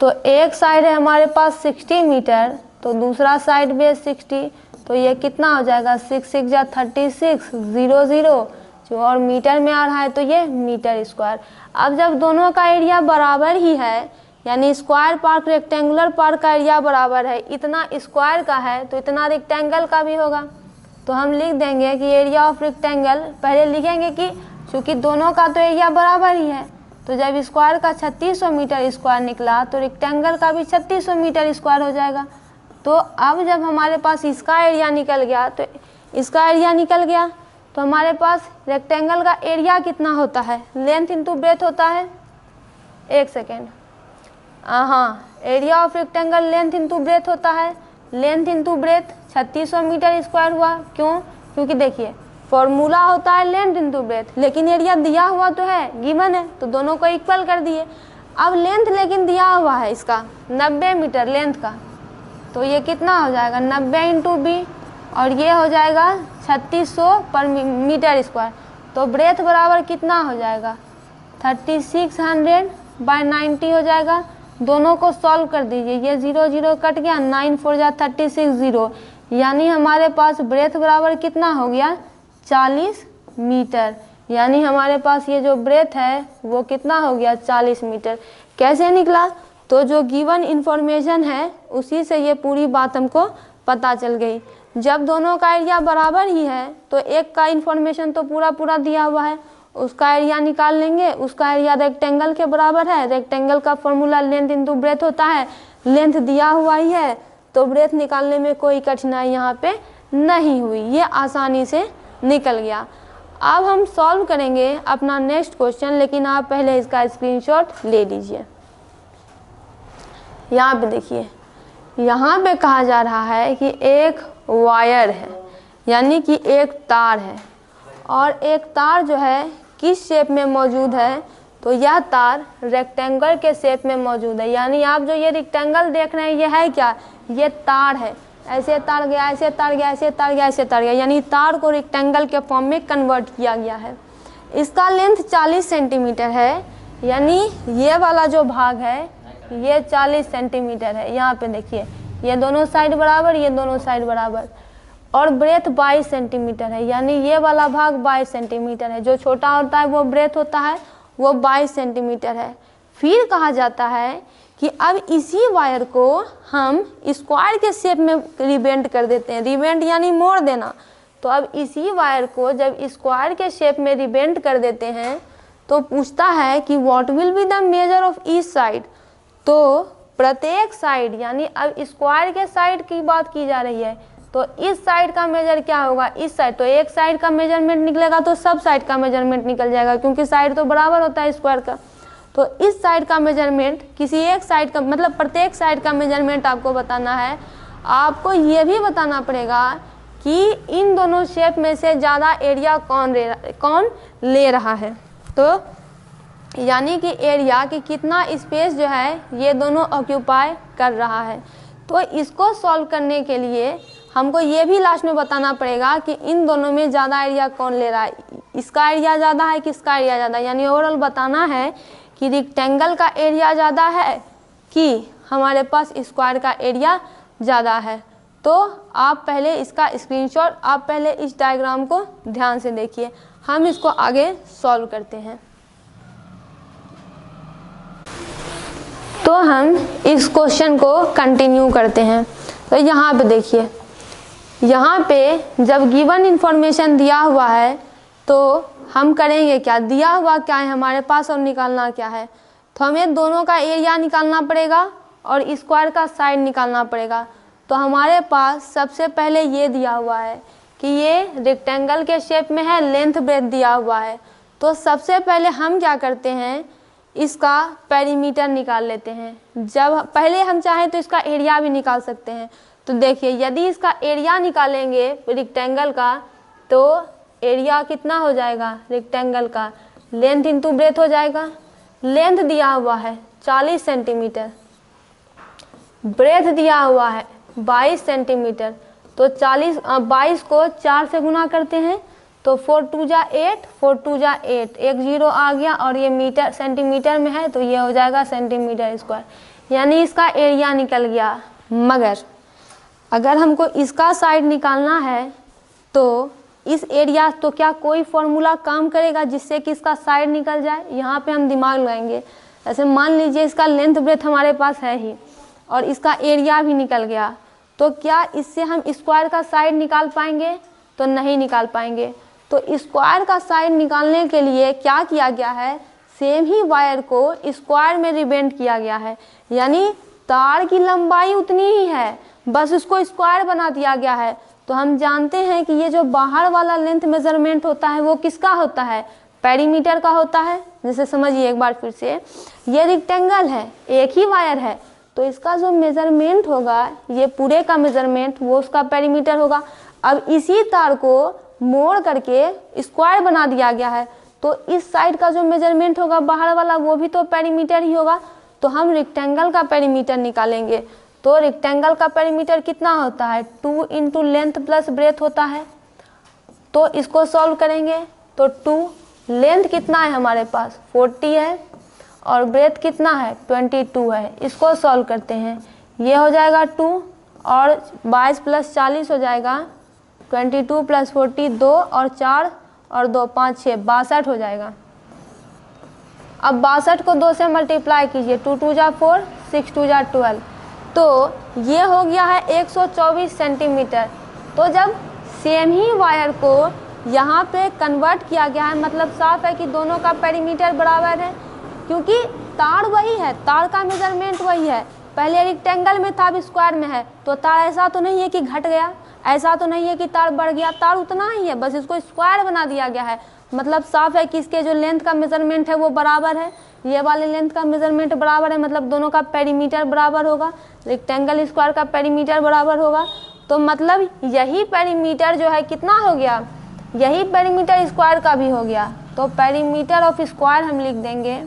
तो एक साइड है हमारे पास 60 मीटर, तो दूसरा साइड भी 60, तो ये कितना हो जाएगा 6 6 जा 36 0 0, जो और मीटर में आ रहा है तो ये मीटर स्क्वायर। अब जब दोनों का एरिया बराबर ही है, यानी स्क्वायर पार्क रेक्टेंगुलर पार्क का एरिया बराबर है, इतना स्क्वायर का है तो इतना रेक्टेंगल का भी होगा। तो हम लिख देंगे कि एरिया ऑफ रेक्टेंगल, पहले लिखेंगे कि चूँकि दोनों का तो एरिया बराबर ही है, तो जब स्क्वायर का 3600 मीटर स्क्वायर निकला तो रेक्टेंगल का भी 3600 मीटर स्क्वायर हो जाएगा। तो अब जब हमारे पास इसका एरिया निकल गया तो इसका एरिया निकल गया, तो हमारे पास रेक्टेंगल का एरिया कितना होता है, लेंथ इंटू ब्रेथ होता है। एक सेकेंड, हाँ, area of rectangle length into breadth होता है। Length into breadth 3600 metre square हुआ। क्यों? क्योंकि देखिए फॉर्मूला होता है लेंथ इंटू ब्रेथ, लेकिन एरिया दिया हुआ तो है, गिवन है, तो दोनों को इक्वल कर दिए। अब लेंथ लेकिन दिया हुआ है इसका 90 मीटर लेंथ का, तो ये कितना हो जाएगा 90 इंटू बी, और ये हो जाएगा 3600 पर मीटर स्क्वायर। तो ब्रेथ बराबर कितना हो जाएगा 3600 बाय 90 हो जाएगा। दोनों को सॉल्व कर दीजिए, ये 0 0 कट गया, 9 4 जा 36 0, यानी हमारे पास ब्रेथ बराबर कितना हो गया 40 मीटर। यानी हमारे पास ये जो ब्रेथ है वो कितना हो गया 40 मीटर। कैसे निकला? तो जो गिवन इंफॉर्मेशन है उसी से ये पूरी बात हमको पता चल गई। जब दोनों का एरिया बराबर ही है तो एक का इंफॉर्मेशन तो पूरा पूरा दिया हुआ है, उसका एरिया निकाल लेंगे। उसका एरिया रेक्टेंगल के बराबर है, रेक्टेंगल का फॉर्मूला लेंथ इंटू ब्रेथ होता है, लेंथ दिया हुआ ही है, तो ब्रेथ निकालने में कोई कठिनाई यहाँ पे नहीं हुई, ये आसानी से निकल गया। अब हम सॉल्व करेंगे अपना नेक्स्ट क्वेश्चन, लेकिन आप पहले इसका स्क्रीनशॉट ले लीजिए। यहाँ पे देखिए, यहाँ पे कहा जा रहा है कि एक वायर है, यानी कि एक तार है, और एक तार जो है किस शेप में मौजूद है, तो यह तार रेक्टेंगल के शेप में मौजूद है। यानी आप जो ये रेक्टेंगल देख रहे हैं ये है क्या, ये तार है। ऐसे तार गया, ऐसे तार गया, ऐसे तार गया, ऐसे तार गया, यानी तार को रेक्टेंगल के फॉर्म में कन्वर्ट किया गया है। इसका लेंथ 40 सेंटीमीटर है, यानी ये वाला जो भाग है ये 40 सेंटीमीटर है। यहाँ पे देखिए, ये दोनों साइड बराबर, ये दोनों साइड बराबर, और ब्रेथ 22 सेंटीमीटर है, यानी ये वाला भाग 22 सेंटीमीटर है। जो छोटा होता है वो ब्रेथ होता है, वो 22 सेंटीमीटर है। फिर कहा जाता है कि अब इसी वायर को हम स्क्वायर के शेप में रिबेंड कर देते हैं। रिबेंड यानी मोड़ देना। तो अब इसी वायर को जब स्क्वायर के शेप में रिबेंड कर देते हैं तो पूछता है कि what will be the measure of each side. तो प्रत्येक साइड, यानी अब स्क्वायर के साइड की बात की जा रही है, तो इस साइड का मेजर क्या होगा, इस साइड। तो एक साइड का मेजरमेंट निकलेगा तो सब साइड का मेजरमेंट निकल जाएगा, क्योंकि साइड तो बराबर होता है स्क्वायर का। तो इस साइड का मेजरमेंट, किसी एक साइड का मतलब प्रत्येक साइड का मेजरमेंट आपको बताना है। आपको ये भी बताना पड़ेगा कि इन दोनों शेप में से ज़्यादा एरिया कौन ले रहा है। तो यानी कि एरिया की कितना स्पेस जो है ये दोनों ऑक्यूपाई कर रहा है। तो इसको सॉल्व करने के लिए हमको ये भी लास्ट में बताना पड़ेगा कि इन दोनों में ज़्यादा एरिया कौन ले रहा है, इसका एरिया ज़्यादा है कि इसका एरिया ज़्यादा है। यानी ओवरऑल बताना है कि रेक्टेंगल का एरिया ज़्यादा है कि हमारे पास स्क्वायर का एरिया ज़्यादा है। तो आप पहले इसका स्क्रीनशॉट, आप पहले इस डायग्राम को ध्यान से देखिए, हम इसको आगे सॉल्व करते हैं। तो हम इस क्वेश्चन को कंटिन्यू करते हैं। तो यहाँ पे देखिए, यहाँ पे जब गिवन इंफॉर्मेशन दिया हुआ है तो हम करेंगे क्या, दिया हुआ क्या है हमारे पास और निकालना क्या है। तो हमें दोनों का एरिया निकालना पड़ेगा और स्क्वायर का साइड निकालना पड़ेगा। तो हमारे पास सबसे पहले ये दिया हुआ है कि ये रेक्टेंगल के शेप में है, लेंथ ब्रेथ दिया हुआ है। तो सबसे पहले हम क्या करते हैं, इसका पेरीमीटर निकाल लेते हैं। जब पहले हम चाहें तो इसका एरिया भी निकाल सकते हैं। तो देखिए, यदि इसका एरिया निकालेंगे रेक्टेंगल का तो एरिया कितना हो जाएगा रेक्टेंगल का, लेंथ इंटू ब्रेथ हो जाएगा। लेंथ दिया हुआ है 40 सेंटीमीटर, ब्रेथ दिया हुआ है 22 सेंटीमीटर। तो 22 को 4 से गुना करते हैं तो 4 2 जा 8, 4 2 जा 8, एक 0 आ गया, और ये मीटर सेंटीमीटर में है तो ये हो जाएगा सेंटीमीटर स्क्वायर। यानी इसका एरिया निकल गया। मगर अगर हमको इसका साइड निकालना है तो इस एरिया, तो क्या कोई फॉर्मूला काम करेगा जिससे कि इसका साइड निकल जाए। यहाँ पे हम दिमाग लगाएंगे। ऐसे मान लीजिए इसका लेंथ ब्रेथ हमारे पास है ही और इसका एरिया भी निकल गया, तो क्या इससे हम स्क्वायर का साइड निकाल पाएंगे, तो नहीं निकाल पाएंगे। तो स्क्वायर का साइड निकालने के लिए क्या किया गया है, सेम ही वायर को स्क्वायर में रिबेंड किया गया है। यानी तार की लंबाई उतनी ही है, बस उसको स्क्वायर बना दिया गया है। तो हम जानते हैं कि ये जो बाहर वाला लेंथ मेजरमेंट होता है वो किसका होता है, पेरीमीटर का होता है। जैसे समझिए एक बार फिर से, ये रेक्टेंगल है, एक ही वायर है, तो इसका जो मेजरमेंट होगा, ये पूरे का मेजरमेंट वो उसका पेरीमीटर होगा। अब इसी तार को मोड़ करके स्क्वायर बना दिया गया है, तो इस साइड का जो मेजरमेंट होगा बाहर वाला वो भी तो पेरीमीटर ही होगा। तो हम रेक्टेंगल का पेरीमीटर निकालेंगे। तो रेक्टेंगल का पेरीमीटर कितना होता है, 2 इंटू लेंथ प्लस ब्रेथ होता है। तो इसको सॉल्व करेंगे तो 2, लेंथ कितना है हमारे पास 40 है और ब्रेथ कितना है 22 है। इसको सॉल्व करते हैं, ये हो जाएगा 2 और 22 प्लस 40 हो जाएगा 22 प्लस 40 2 और 4 और 2 5 6 62 हो जाएगा। अब 62 को 2 से मल्टीप्लाई कीजिए, 2 2 जा 4 6 2 जा 12, तो ये हो गया है 124 सेंटीमीटर। तो जब सेम ही वायर को यहाँ पे कन्वर्ट किया गया है, मतलब साफ है कि दोनों का पेरीमीटर बराबर है, क्योंकि तार वही है, तार का मेजरमेंट वही है। पहले रेक्टेंगल में था, अब स्क्वायर में है। तो तार ऐसा तो नहीं है कि घट गया, ऐसा तो नहीं है कि तार बढ़ गया, तार उतना ही है, बस इसको स्क्वायर बना दिया गया है। मतलब साफ है कि इसके जो लेंथ का मेजरमेंट है वो बराबर है, ये वाले लेंथ का मेजरमेंट बराबर है, मतलब दोनों का पेरीमीटर बराबर होगा, रेक्टेंगल स्क्वायर का पेरीमीटर बराबर होगा। तो मतलब यही पेरीमीटर जो है कितना हो गया, यही पेरीमीटर स्क्वायर का भी हो गया। तो पेरीमीटर ऑफ स्क्वायर हम लिख देंगे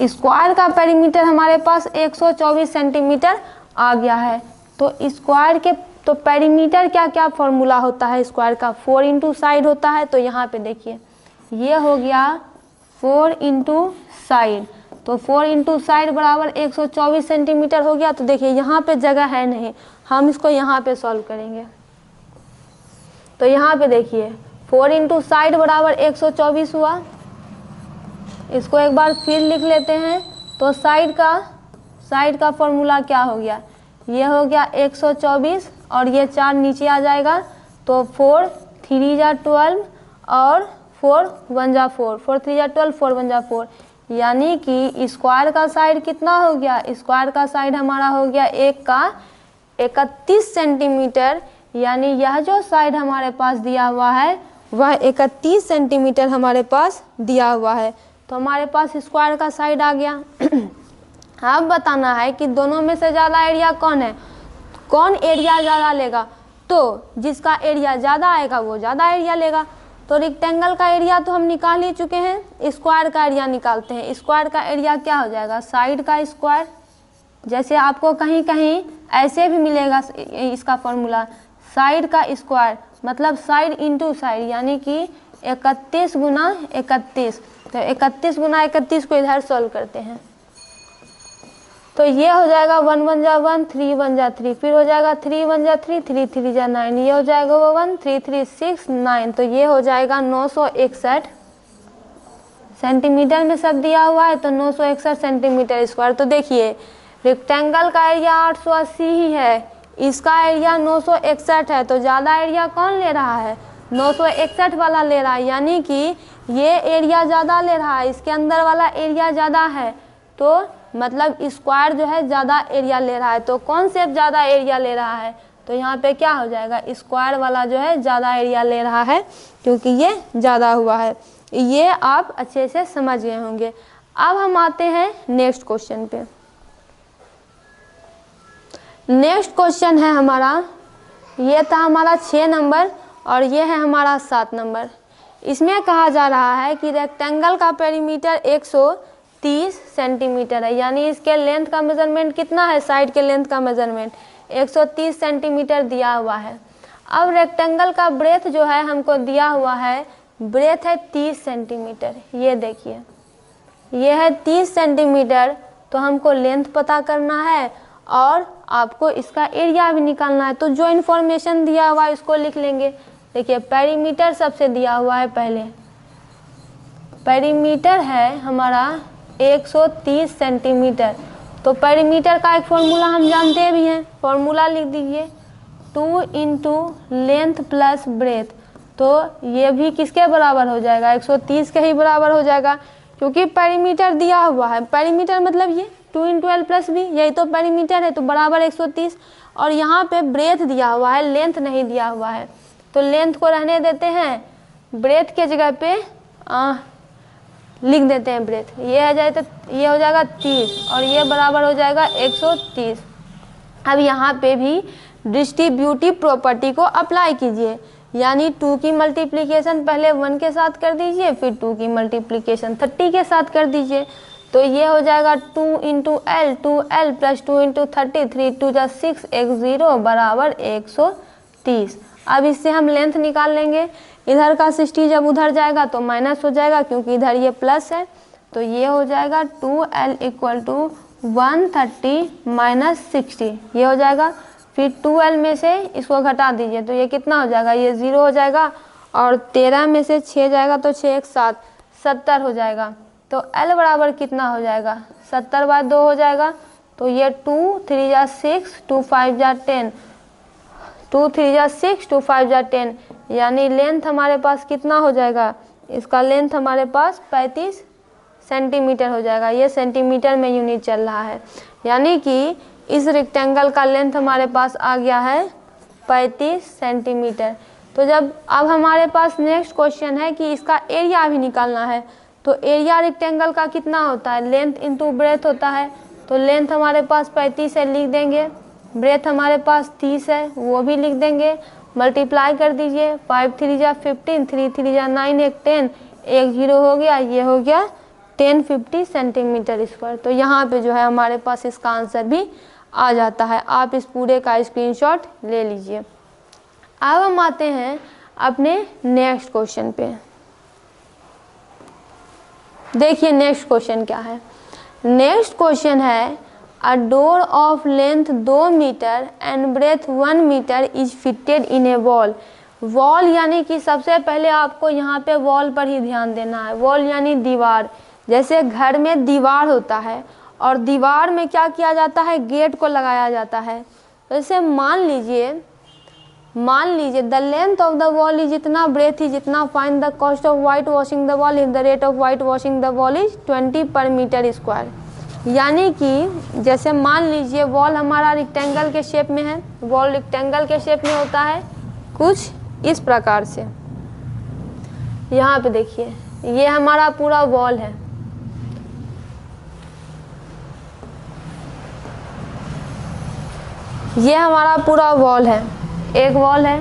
स्क्वायर का पेरीमीटर हमारे पास 124 सेंटीमीटर आ गया है। तो स्क्वायर के तो पेरीमीटर क्या क्या फॉर्मूला होता है स्क्वायर का, 4 इंटू साइड होता है। तो यहाँ पे देखिए ये हो गया 4 इंटू साइड, तो 4 इंटू साइड बराबर 124 सेंटीमीटर हो गया। तो देखिए यहाँ पे जगह है नहीं, हम इसको यहाँ पे सॉल्व करेंगे। तो यहाँ पे देखिए 4 इंटू साइड बराबर 124 हुआ। इसको एक बार फिर लिख लेते हैं। तो साइड का फॉर्मूला क्या हो गया, ये हो गया 124 और ये 4 नीचे आ जाएगा। तो 4 3 जा 12 और 4 1 जा 4, 4 3 जा 12, 4 1 जा 4, यानी कि स्क्वायर का साइड कितना हो गया, स्क्वायर का साइड हमारा हो गया 1 का 31 सेंटीमीटर। यानी यह जो साइड हमारे पास दिया हुआ है वह 31 सेंटीमीटर हमारे पास दिया हुआ है। तो हमारे पास स्क्वायर का साइड आ गया। अब बताना है कि दोनों में से ज़्यादा एरिया कौन है, कौन एरिया ज़्यादा लेगा। तो जिसका एरिया ज़्यादा आएगा वो ज़्यादा एरिया लेगा। तो रेक्टेंगल का एरिया तो हम निकाल ही चुके हैं, स्क्वायर का एरिया निकालते हैं। स्क्वायर का एरिया क्या हो जाएगा, साइड का स्क्वायर। जैसे आपको कहीं कहीं ऐसे भी मिलेगा इसका फॉर्मूला, साइड का स्क्वायर मतलब साइड इंटू साइड, यानी कि 31 गुना 31। तो 31 गुना 31 को इधर सॉल्व करते हैं। तो ये हो जाएगा 1 1 जा 1, 3 1 जा 3, फिर हो जाएगा 3 1 जा 3, 3 3 जा 9, ये हो जाएगा 1 3 3 6 9। तो ये हो जाएगा 961 सेंटीमीटर में सब दिया हुआ है। तो 961 सेंटीमीटर स्क्वायर। तो देखिए रेक्टेंगल का एरिया 880 ही है, इसका एरिया 961 है। तो ज़्यादा एरिया कौन ले रहा है, 961 वाला ले रहा है, यानी कि ये एरिया ज़्यादा ले रहा है, इसके अंदर वाला एरिया ज़्यादा है। तो मतलब स्क्वायर जो है ज़्यादा एरिया ले रहा है। तो कौन से ज़्यादा एरिया ले रहा है, तो यहाँ पे क्या हो जाएगा, स्क्वायर वाला जो है ज़्यादा एरिया ले रहा है, क्योंकि ये ज़्यादा हुआ है। ये आप अच्छे से समझ गए होंगे। अब हम आते हैं नेक्स्ट क्वेश्चन पे। नेक्स्ट क्वेश्चन है हमारा, ये था हमारा 6 नंबर और ये है हमारा 7 नंबर। इसमें कहा जा रहा है कि रेक्टेंगल का पेरीमीटर 130 सेंटीमीटर है, यानी इसके लेंथ का मेजरमेंट कितना है, साइड के लेंथ का मेजरमेंट 130 सेंटीमीटर दिया हुआ है। अब रेक्टेंगल का ब्रेथ जो है हमको दिया हुआ है, ब्रेथ है 30 सेंटीमीटर। ये देखिए ये है 30 सेंटीमीटर। तो हमको लेंथ पता करना है और आपको इसका एरिया भी निकालना है। तो जो इन्फॉर्मेशन दिया हुआ है इसको लिख लेंगे। देखिए पेरीमीटर सबसे दिया हुआ है, पहले पेरीमीटर है हमारा 130 सेंटीमीटर। तो पेरीमीटर का एक फॉर्मूला हम जानते भी हैं, फॉर्मूला लिख दीजिए 2 इंटू लेंथ प्लस ब्रेथ। तो ये भी किसके बराबर हो जाएगा, 130 के ही बराबर हो जाएगा, क्योंकि पेरीमीटर दिया हुआ है। पेरीमीटर मतलब ये 2 इंटू एल प्लस बी, यही तो पेरीमीटर है, तो बराबर 130। और यहाँ पे ब्रेथ दिया हुआ है, लेंथ नहीं दिया हुआ है। तो लेंथ को रहने देते हैं, ब्रेथ के जगह पे लिख देते हैं ब्रेथ। ये आ जाए तो ये हो जाएगा 30 और ये बराबर हो जाएगा 130। अब यहाँ पे भी डिस्ट्रीब्यूटिव प्रॉपर्टी को अप्लाई कीजिए, यानी 2 की मल्टीप्लिकेशन पहले 1 के साथ कर दीजिए, फिर 2 की मल्टीप्लिकेशन 30 के साथ कर दीजिए। तो ये हो जाएगा 2 into L, 2l plus 2 into 30, 3 2 जा 6, एक 0 बराबर 130। अब इससे हम लेंथ निकाल लेंगे। इधर का 60 जब उधर जाएगा तो माइनस हो जाएगा, क्योंकि इधर ये प्लस है। तो ये हो जाएगा 2l इक्वल टू 130 माइनस 60, ये हो जाएगा। फिर 2l में से इसको घटा दीजिए, तो ये कितना हो जाएगा, ये 0 हो जाएगा। और 13 में से 6 जाएगा तो 6 1 7, 70 हो जाएगा। तो l बराबर कितना हो जाएगा, 70/2 हो जाएगा। तो ये 2 3 जा 6, 2 5 जा 10, 2 3 जा 6, 2 5 जा 10, यानी लेंथ हमारे पास कितना हो जाएगा, इसका लेंथ हमारे पास 35 सेंटीमीटर हो जाएगा। ये सेंटीमीटर में यूनिट चल रहा है, यानी कि इस रेक्टेंगल का लेंथ हमारे पास आ गया है 35 सेंटीमीटर। तो जब अब हमारे पास नेक्स्ट क्वेश्चन है कि इसका एरिया भी निकालना है। तो एरिया रेक्टेंगल का कितना होता है, लेंथ इंटू ब्रेथ होता है। तो लेंथ हमारे पास 35 है, लिख देंगे। ब्रेथ हमारे पास 30 है, वो भी लिख देंगे। मल्टीप्लाई कर दीजिए, 5 3 जा 15, 3 3 जा 9, एक 10, एक 0 हो गया, ये हो गया 1050 सेंटीमीटर स्क्वायर। तो यहाँ पे जो है हमारे पास इसका आंसर भी आ जाता है। आप इस पूरे का स्क्रीनशॉट ले लीजिए। अब हम आते हैं अपने नेक्स्ट क्वेश्चन पे। देखिए नेक्स्ट क्वेश्चन क्या है। नेक्स्ट क्वेश्चन है a door of length 2 metre and breadth 1 metre is fitted in a wall. Wall यानी कि सबसे पहले आपको यहाँ पे वॉल पर ही ध्यान देना है। वॉल यानी दीवार, जैसे घर में दीवार होता है और दीवार में क्या किया जाता है, गेट को लगाया जाता है। तो जैसे मान लीजिए the length of the wall is इतना, ब्रेथ इज इतना, find the cost of white washing the wall if the rate of white washing the wall is 20 पर मीटर स्क्वायर। यानी कि जैसे मान लीजिए वॉल हमारा रेक्टेंगल के शेप में है। वॉल रेक्टेंगल के शेप में होता है कुछ इस प्रकार से। यहाँ पे देखिए ये हमारा पूरा वॉल है। ये हमारा पूरा वॉल है, एक वॉल है।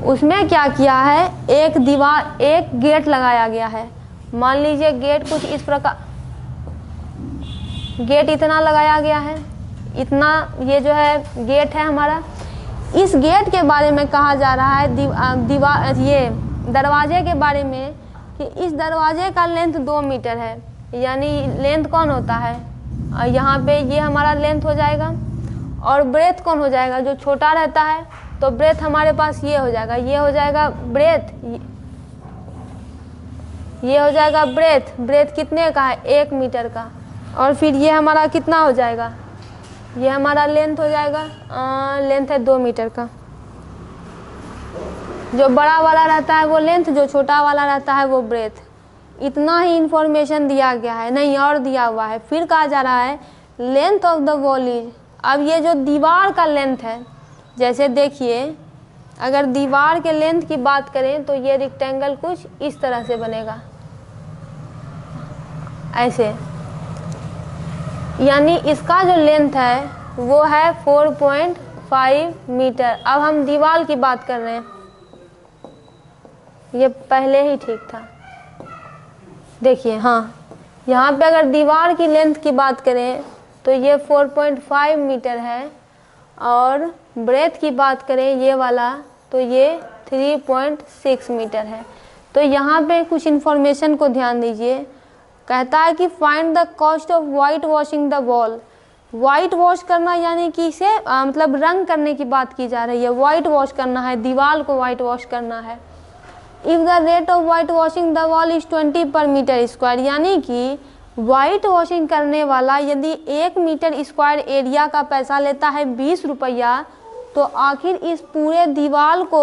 उसमें क्या किया है, एक दीवार, एक गेट लगाया गया है। मान लीजिए गेट कुछ इस प्रकार, गेट इतना लगाया गया है, इतना ये जो है गेट है हमारा। इस गेट के बारे में कहा जा रहा है दीवार, ये दरवाजे के बारे में, कि इस दरवाजे का लेंथ 2 मीटर है। यानी लेंथ कौन होता है, यहाँ पे ये हमारा लेंथ हो जाएगा। और ब्रेथ कौन हो जाएगा, जो छोटा रहता है। तो ब्रेथ हमारे पास ये हो जाएगा, ये हो जाएगा ब्रेथ, ये हो जाएगा ब्रेथ। ब्रेथ कितने का है, 1 मीटर का। और फिर ये हमारा कितना हो जाएगा, ये हमारा लेंथ हो जाएगा, लेंथ है 2 मीटर का। जो बड़ा वाला रहता है वो लेंथ, जो छोटा वाला रहता है वो ब्रेथ। इतना ही इंफॉर्मेशन दिया गया है, नहीं और दिया हुआ है। फिर कहा जा रहा है length of the wall is, अब ये जो दीवार का लेंथ है, जैसे देखिए अगर दीवार के लेंथ की बात करें तो ये रेक्टेंगल कुछ इस तरह से बनेगा, ऐसे। यानी इसका जो लेंथ है वो है 4.5 मीटर। अब हम दीवार की बात कर रहे हैं, ये पहले ही ठीक था। देखिए हाँ, यहाँ पे अगर दीवार की लेंथ की बात करें तो ये 4.5 मीटर है। और ब्रेथ की बात करें ये वाला, तो ये 3.6 मीटर है। तो यहाँ पे कुछ इन्फॉर्मेशन को ध्यान दीजिए। कहता है कि find the cost of white washing the wall. White wash करना यानी कि इसे मतलब रंग करने की बात की जा रही है। वाइट वॉश करना है, दीवार को वाइट वॉश करना है। If the rate of white washing the wall is 20 पर मीटर स्क्वायर, यानी कि वाइट वॉशिंग करने वाला यदि 1 मीटर स्क्वायर एरिया का पैसा लेता है 20 रुपया, तो आखिर इस पूरे दीवार को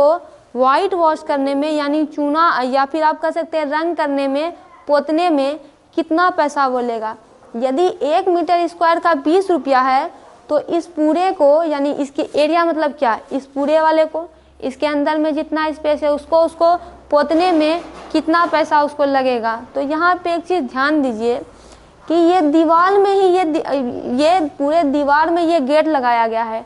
वाइट वॉश करने में, यानी चूना या फिर आप कह सकते हैं रंग करने में, पोतने में कितना पैसा वो लेगा। यदि 1 मीटर स्क्वायर का 20 रुपया है तो इस पूरे को, यानी इसके एरिया मतलब क्या, इस पूरे वाले को, इसके अंदर में जितना स्पेस है उसको पोतने में कितना पैसा उसको लगेगा। तो यहाँ पे एक चीज़ ध्यान दीजिए कि ये दीवार में ही ये पूरे दीवार में ये गेट लगाया गया है।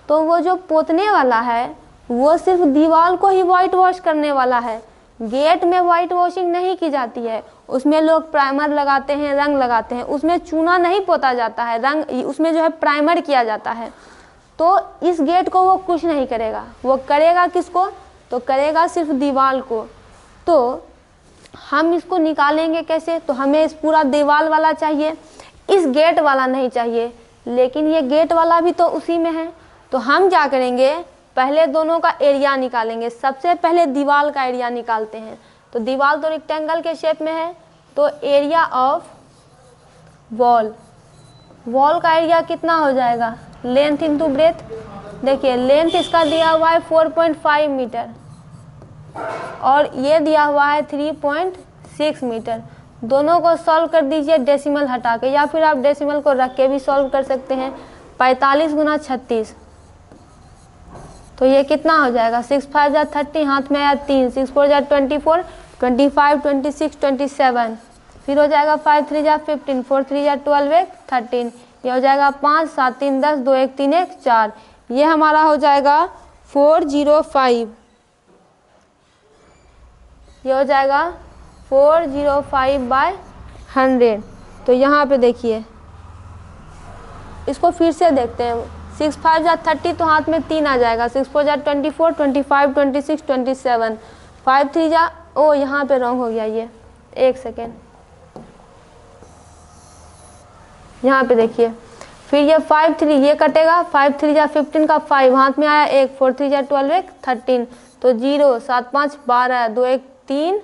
तो वो जो पोतने वाला है वो सिर्फ दीवार को ही वाइट वॉश करने वाला है। गेट में वाइट वॉशिंग नहीं की जाती है, उसमें लोग प्राइमर लगाते हैं, रंग लगाते हैं, उसमें चूना नहीं पोता जाता है, रंग उसमें जो है प्राइमर किया जाता है। तो इस गेट को वो कुछ नहीं करेगा, वो करेगा किसको? तो करेगा सिर्फ दीवार को। तो हम इसको निकालेंगे कैसे? तो हमें इस पूरा दीवार वाला चाहिए, इस गेट वाला नहीं चाहिए, लेकिन ये गेट वाला भी तो उसी में है। तो हम क्या करेंगे, पहले दोनों का एरिया निकालेंगे। सबसे पहले दीवार का एरिया निकालते हैं। तो दीवार तो रेक्टेंगल के शेप में है, तो एरिया ऑफ वॉल, वॉल का एरिया कितना हो जाएगा? Length into breath. देखिए लेंथ इसका दिया हुआ है 4.5 मीटर और ये दिया हुआ है 3.6 मीटर। दोनों को सॉल्व कर दीजिए डेसिमल हटा के, या फिर आप डेसिमल को रख के भी सॉल्व कर सकते हैं। 45 गुना 36, तो ये कितना हो जाएगा? 6 5 जा 30, हाथ में आया 3, 6 4 जा 24, 25 26 27, फिर हो जाएगा 5 3 जा 15, 4 3 जा 12 1 13, ये हो जाएगा 5 7 3 10 2 1 3 1 4, ये हमारा हो जाएगा 405, ये हो जाएगा 405/100। तो यहाँ पे देखिए, इसको फिर से देखते हैं। 6 5 जा 30, तो हाथ में 3 आ जाएगा। 6 4 जा 24, 25 26 27, 5 3 जा, ओ यहाँ पे रॉन्ग हो गया, ये एक सेकेंड, यहाँ पे देखिए, फिर ये 5 3 ये कटेगा, 5 3 जा 15 का 5, हाथ में आया 1, 4 3 जा 12 1 13, तो 0 7 5 12 2 1 3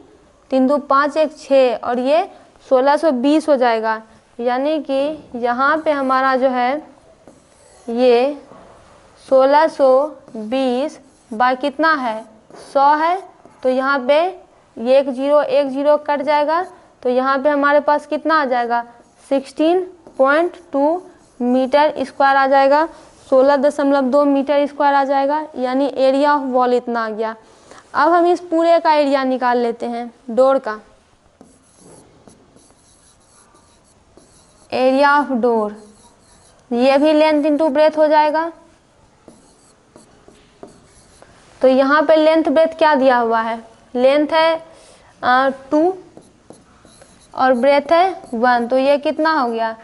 3 2 5 1 6, और ये 1620 हो जाएगा। यानी कि यहाँ पे हमारा जो है ये 1620 बाय कितना है? 100 है। तो यहाँ पे ये 1 0 कट जाएगा, तो यहाँ पे हमारे पास कितना आ जाएगा? 16.2 मीटर स्क्वायर आ जाएगा, 16.2 मीटर स्क्वायर आ जाएगा। यानी एरिया ऑफ वॉल इतना आ गया। अब हम इस पूरे का एरिया निकाल लेते हैं, डोर का एरिया ऑफ डोर। ये भी लेंथ इंटू ब्रेथ हो जाएगा। तो यहाँ पे लेंथ ब्रेथ क्या दिया हुआ है? लेंथ है 2 और ब्रेथ है 1, तो ये कितना हो गया?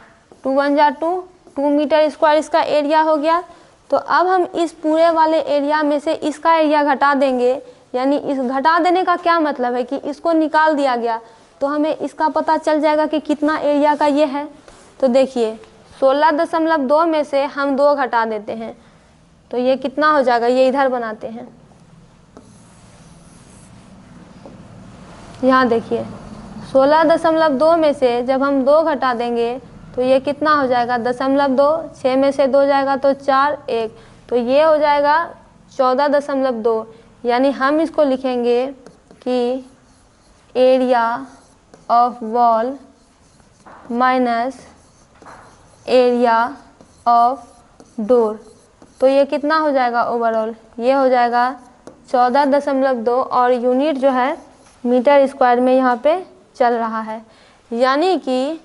2 1 जा 2, 2 मीटर स्क्वायर इसका एरिया हो गया। तो अब हम इस पूरे वाले एरिया में से इसका एरिया घटा देंगे। यानी इस घटा देने का क्या मतलब है कि इसको निकाल दिया गया, तो हमें इसका पता चल जाएगा कि कितना एरिया का ये है। तो देखिए 16.2 में से हम 2 घटा देते हैं, तो ये कितना हो जाएगा? ये इधर बनाते हैं, यहाँ देखिए 16.2 में से जब हम 2 घटा देंगे तो ये कितना हो जाएगा? 0.2, 6 में से 2 जाएगा तो 4 1, तो ये हो जाएगा 14.2। यानी हम इसको लिखेंगे कि area of wall minus area of door, तो ये कितना हो जाएगा ओवरऑल? ये हो जाएगा 14.2, और यूनिट जो है मीटर स्क्वायर में यहाँ पे चल रहा है। यानी कि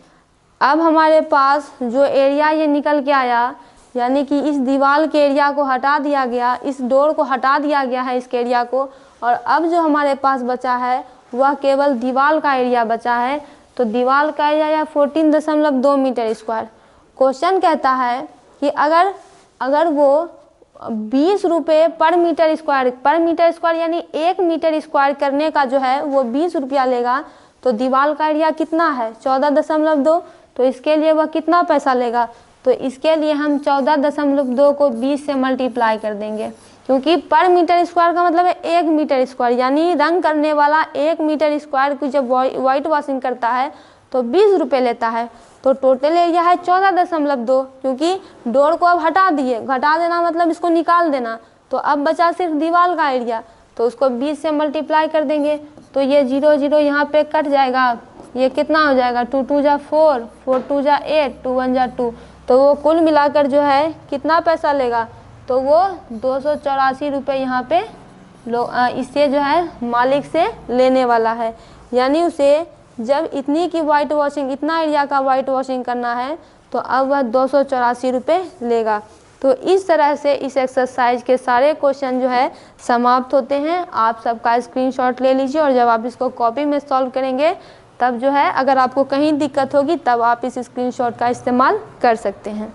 अब हमारे पास जो एरिया ये निकल के आया, यानी कि इस दीवार के एरिया को हटा दिया गया, इस डोर को हटा दिया गया है इसके एरिया को, और अब जो हमारे पास बचा है वह केवल दीवार का एरिया बचा है। तो दीवार का एरिया 14.2 मीटर स्क्वायर। क्वेश्चन कहता है कि अगर वो 20 रुपये पर मीटर स्क्वायर यानी 1 मीटर स्क्वायर करने का जो है वो 20 रुपया लेगा, तो दीवार का एरिया कितना है? 14.2, तो इसके लिए वह कितना पैसा लेगा? तो इसके लिए हम 14.2 को 20 से मल्टीप्लाई कर देंगे, क्योंकि पर मीटर स्क्वायर का मतलब है 1 मीटर स्क्वायर। यानी रंग करने वाला 1 मीटर स्क्वायर की जब वाइट वॉशिंग करता है तो 20 रुपये लेता है। तो टोटल एरिया है 14.2, क्योंकि डोर को अब हटा दिए, घटा देना मतलब इसको निकाल देना, तो अब बचा सिर्फ दीवार का एरिया, तो उसको 20 से मल्टीप्लाई कर देंगे। तो ये 0 0 यहाँ पे कट जाएगा, ये कितना हो जाएगा? 2 2 जा 4, 4 2 जा 8, 2 1 जा 2, तो वो कुल मिलाकर जो है कितना पैसा लेगा? तो वो 284 रुपये यहाँ पे इससे जो है मालिक से लेने वाला है। यानी उसे जब इतनी की वाइट वॉशिंग, इतना एरिया का वाइट वॉशिंग करना है, तो अब वह 284 रुपये लेगा। तो इस तरह से इस एक्सरसाइज के सारे क्वेश्चन जो है समाप्त होते हैं। आप सबका स्क्रीनशॉट ले लीजिए और जब आप इसको कॉपी में सॉल्व करेंगे तब जो है अगर आपको कहीं दिक्कत होगी तब आप इस स्क्रीनशॉट का इस्तेमाल कर सकते हैं।